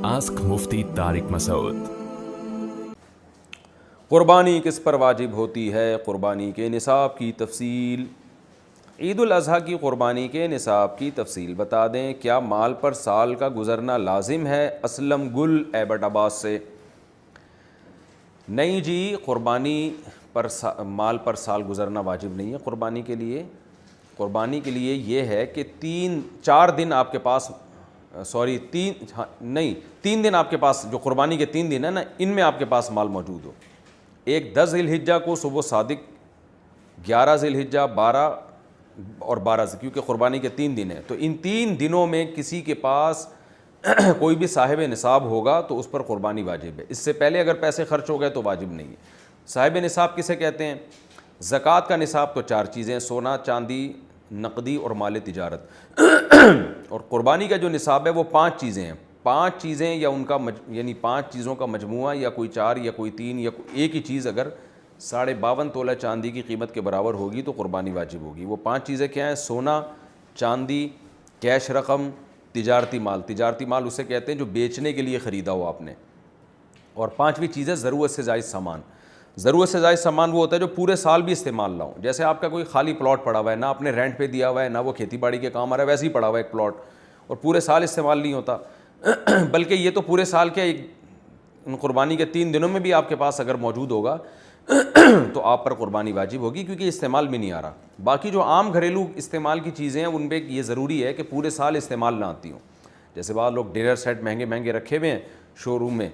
Ask मुफ्ती तारिक मसूद। क़ुरबानी किस पर वाजिब होती है? क़ुरबानी के निसाब की तफसील। ईद उल अज़हा की क़ुरबानी के निसाब की तफसील बता दें। क्या माल पर साल का गुज़रना लाजिम है? असलम गुल एबट अब्बास से। नहीं जी, क़ुरबानी पर माल पर साल गुज़रना वाजिब नहीं है क़ुरबानी के लिए। क़ुरबानी के लिए ये है कि 4 दिन आपके पास तीन दिन आपके पास, जो क़ुरबानी के 3 दिन है ना, इनमें आपके पास माल मौजूद हो। एक 10 ज़िलहिज्जा को सुबह सादिक, 11 ज़िलहिज्जा, 12 और 12 से, क्योंकि क़ुरबानी के 3 दिन हैं, तो इन 3 दिनों में किसी के पास कोई भी साहिब निसाब होगा तो उस पर क़ुरबानी वाजिब है। इससे पहले अगर पैसे खर्च हो गए तो वाजिब नहीं है। साहिब निसाब किसे कहते हैं? ज़कात का निसाब तो 4 चीज़ें, सोना, चांदी, नकदी और माल तिजारत। और क़ुरबानी का जो निसाब है वो 5 चीज़ें हैं। 5 चीज़ें या उनका यानी 5 चीज़ों का मजमुआ, या कोई 4 या कोई 3 या एक ही चीज़ अगर 52.5 तोला चांदी की कीमत के बराबर होगी तो क़ुरबानी वाजिब होगी। वो 5 चीज़ें क्या हैं? सोना, चांदी, कैश रकम, तिजारती माल। तिजारती माल उसे कहते हैं जो बेचने के लिए ख़रीदा हो आपने। और 5वीं चीज़ है ज़रूरत से ज़ायद सामान। ज़रूरत से ज़ायद सामान वो होता है जो पूरे साल भी इस्तेमाल ना हो। जैसे आपका कोई खाली प्लॉट पड़ा हुआ है, ना आपने रेंट पे दिया हुआ है, ना वो खेती बाड़ी के काम आ रहा है, वैसे ही पड़ा हुआ है एक प्लॉट, और पूरे साल इस्तेमाल नहीं होता बल्कि ये तो पूरे साल के क़ुरबानी के 3 दिनों में भी आपके पास अगर मौजूद होगा तो आप पर क़ुरबानी वाजिब होगी, क्योंकि इस्तेमाल भी नहीं आ रहा। बाकी जो आम घरेलू इस्तेमाल की चीज़ें हैं उन पर ये ज़रूरी है कि पूरे साल इस्तेमाल ना आती हों। जैसे बाद लोग डिनर सेट महंगे महंगे रखे हुए हैं शोरूम में,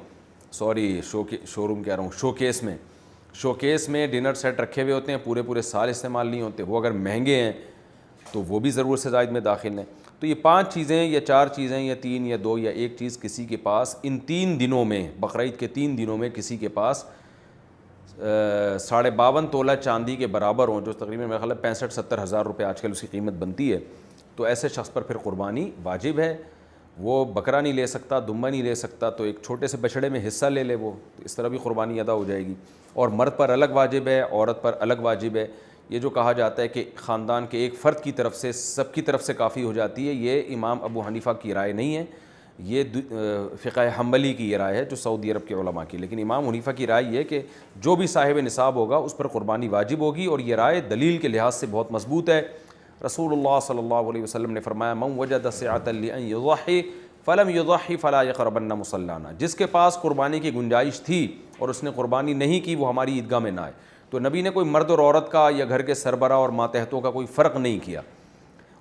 शोरूम कह रहा हूँ, शोकेस में डिनर सेट रखे हुए होते हैं, पूरे साल इस्तेमाल नहीं होते। वो अगर महंगे हैं तो वो भी ज़रूरत से ज़ायद में दाखिल हैं। तो ये 5 चीज़ें या 4 चीज़ें या 3 या 2 या एक चीज़ किसी के पास इन 3 दिनों में, बकरीद के 3 दिनों में किसी के पास 52.5 तोला चांदी के बराबर हों, जो तकरीबन मेरा ख्याल है 65-70 हज़ार रुपये आजकल उसकी कीमत बनती है, तो ऐसे शख्स पर फिर क़ुरबानी वाजिब है। वो बकरा नहीं ले सकता, दुम्बा नहीं ले सकता, तो एक छोटे से बछड़े में हिस्सा ले ले वो, तो इस तरह भी क़ुरबानी अदा हो जाएगी। और मर्द पर अलग वाजिब है, औरत पर अलग वाजिब है। ये जो कहा जाता है कि ख़ानदान के एक फ़र्द की तरफ से सबकी तरफ से काफ़ी हो जाती है, ये इमाम अबू हनीफ़ा की राय नहीं है, ये फ़िक़्ह हम्बली की ये राय है जो सऊदी अरब के उलमा की। लेकिन इमाम हनीफ़ा की राय ये कि जो भी साहिब निसाब होगा उस पर क़ुरबानी वाजिब होगी, और ये राय दलील के लिहाज से बहुत मजबूत है। रसूलुल्लाह सल्लल्लाहु अलैहि वसल्लम ने फरमाया, मन वजद सिअतन लिअन युज़ही फ़लम युज़ही फ़ला यक़रबन्न मुसल्लाना। जिसके पास क़ुरबानी की गुंजाइश थी और उसने क़ुरबानी नहीं की, वो हमारी ईदगाह में ना आए। तो नबी ने कोई मर्द और औरत का या घर के सरबरा और मातहतों का कोई फ़र्क नहीं किया।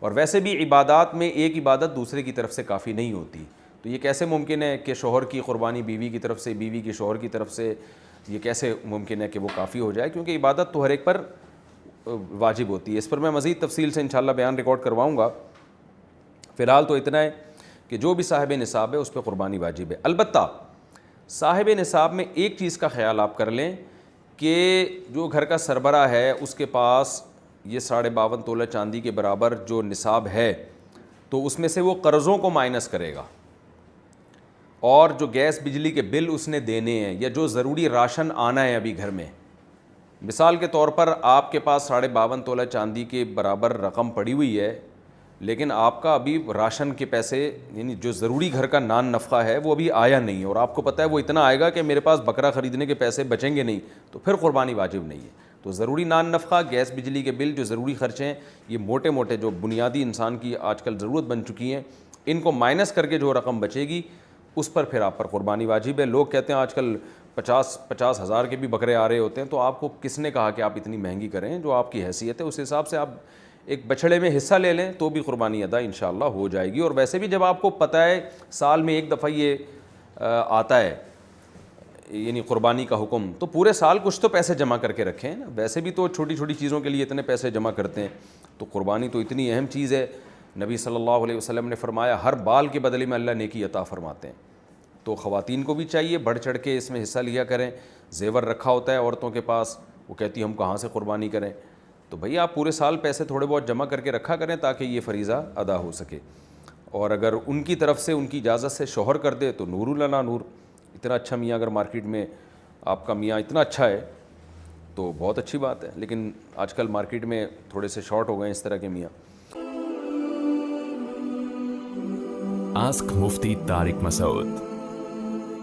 और वैसे भी इबादत में एक इबादत दूसरे की तरफ से काफ़ी नहीं होती, तो ये कैसे मुमकिन है कि शोहर की क़ुरबानी बीवी की तरफ से, बीवी की शोहर की तरफ से, ये कैसे मुमकिन है कि वो काफ़ी हो जाए? क्योंकि इबादत तो हर एक पर वाजिब होती है। इस पर मैं मज़ीद तफसील से इंशाअल्लाह बयान रिकॉर्ड करवाऊँगा। फ़िलहाल तो इतना है कि जो भी साहिब निसाब है उस पर क़ुरबानी वाजिब है। अलबत्ता साहिब निसाब में एक चीज़ का ख्याल आप कर लें कि जो घर का सरबरा है उसके पास ये 52.5 तोला चांदी के बराबर जो निसाब है, तो उसमें से वो कर्ज़ों को माइनस करेगा, और जो गैस बिजली के बिल उसने देने हैं, या जो ज़रूरी राशन आना है अभी घर में, मिसाल के तौर पर आपके पास 52.5 तोला चांदी के बराबर रकम पड़ी हुई है, लेकिन आपका अभी राशन के पैसे, यानी जो ज़रूरी घर का नान नफ़ा है, वो अभी आया नहीं है, और आपको पता है वो इतना आएगा कि मेरे पास बकरा ख़रीदने के पैसे बचेंगे नहीं, तो फिर क़ुरबानी वाजिब नहीं है। तो ज़रूरी नान नफ़ा, गैस बिजली के बिल, जो ज़रूरी ख़र्चे हैं, ये मोटे मोटे जो बुनियादी इंसान की आजकल ज़रूरत बन चुकी हैं, इनको माइनस करके जो रकम बचेगी उस पर फिर आप पर क़ुरबानी वाजिब है। लोग कहते हैं आजकल 50 हज़ार के भी बकरे आ रहे होते हैं, तो आपको किसने कहा कि आप इतनी महंगी करें? जो आपकी हैसियत है उस हिसाब से आप एक बछड़े में हिस्सा ले लें तो भी क़ुरबानी अदा इंशाअल्लाह हो जाएगी। और वैसे भी जब आपको पता है साल में एक दफ़ा ये आता है, यानी क़ुरबानी का हुक्म, तो पूरे साल कुछ तो पैसे जमा करके रखें ना। वैसे भी तो छोटी छोटी चीज़ों के लिए इतने पैसे जमा करते हैं, तो क़ुरबानी तो इतनी अहम चीज़ है। नबी सल्लल्लाहु अलैहि वसल्लम ने फरमाया, हर बाल के बदले में अल्लाह नेकी अता फरमाते हैं। तो ख़वातीन को भी चाहिए बढ़ चढ़ के इसमें हिस्सा लिया करें। ज़ेवर रखा होता है औरतों के पास, वो कहती हम कहाँ से क़ुरबानी करें? तो भाई आप पूरे साल पैसे थोड़े बहुत जमा करके रखा करें ताकि ये फ़रीज़ा अदा हो सके। और अगर उनकी तरफ से, उनकी इजाज़त से शौहर कर दे तो नूरुल अला नूर। इतना अच्छा मियाँ अगर मार्केट में आपका मियाँ इतना अच्छा है तो बहुत अच्छी बात है, लेकिन आजकल मार्केट में थोड़े से शॉर्ट हो गए इस तरह के मियाँ। आस्क मुफ्ती तारिक मसूद।